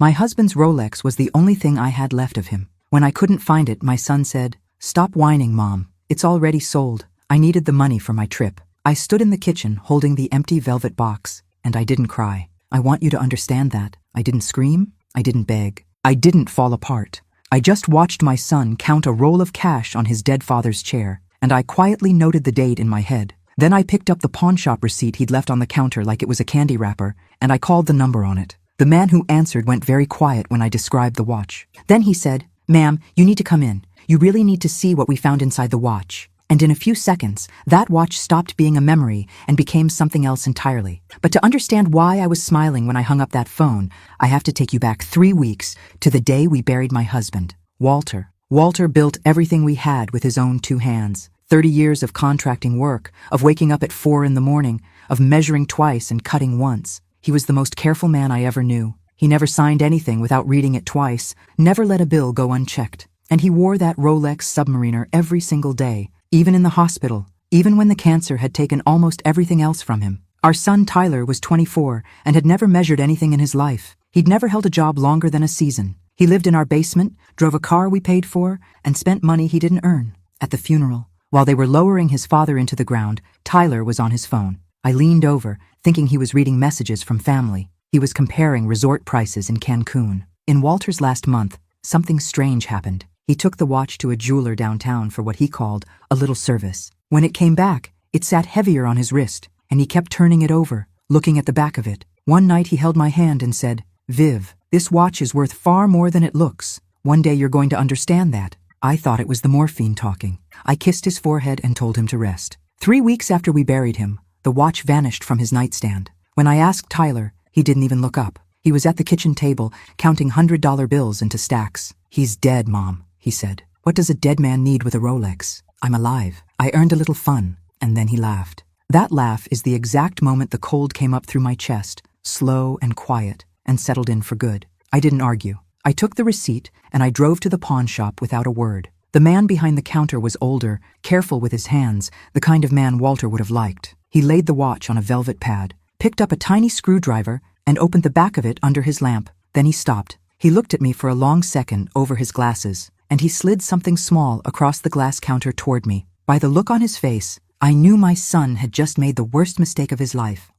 My husband's Rolex was the only thing I had left of him. When I couldn't find it, my son said, "Stop whining, Mom. It's already sold. I needed the money for my trip." I stood in the kitchen holding the empty velvet box, and I didn't cry. I want you to understand that. I didn't scream. I didn't beg. I didn't fall apart. I just watched my son count a roll of cash on his dead father's chair, and I quietly noted the date in my head. Then I picked up the pawnshop receipt he'd left on the counter like it was a candy wrapper, and I called the number on it. The man who answered went very quiet when I described the watch. Then he said, "Ma'am, you need to come in. You really need to see what we found inside the watch." And in a few seconds, that watch stopped being a memory and became something else entirely. But to understand why I was smiling when I hung up that phone, I have to take you back 3 weeks to the day we buried my husband, Walter. Walter built everything we had with his own 2 hands. 30 years of contracting work, of waking up at 4 in the morning, of measuring twice and cutting once. He was the most careful man I ever knew. He never signed anything without reading it twice, never let a bill go unchecked. And he wore that Rolex Submariner every single day, even in the hospital, even when the cancer had taken almost everything else from him. Our son Tyler was 24 and had never measured anything in his life. He'd never held a job longer than a season. He lived in our basement, drove a car we paid for, and spent money he didn't earn. At the funeral, while they were lowering his father into the ground, Tyler was on his phone. I leaned over, thinking he was reading messages from family. He was comparing resort prices in Cancun. In Walter's last month, something strange happened. He took the watch to a jeweler downtown for what he called a little service. When it came back, it sat heavier on his wrist, and he kept turning it over, looking at the back of it. One night he held my hand and said, "Viv, this watch is worth far more than it looks. One day you're going to understand that." I thought it was the morphine talking. I kissed his forehead and told him to rest. 3 weeks after we buried him, the watch vanished from his nightstand. When I asked Tyler, he didn't even look up. He was at the kitchen table, counting $100 bills into stacks. "He's dead, Mom," he said. "What does a dead man need with a Rolex? I'm alive. I earned a little fun." And then he laughed. That laugh is the exact moment the cold came up through my chest, slow and quiet, and settled in for good. I didn't argue. I took the receipt and I drove to the pawn shop without a word. The man behind the counter was older, careful with his hands, the kind of man Walter would have liked. He laid the watch on a velvet pad, picked up a tiny screwdriver, and opened the back of it under his lamp. Then he stopped. He looked at me for a long second over his glasses, and he slid something small across the glass counter toward me. By the look on his face, I knew my son had just made the worst mistake of his life.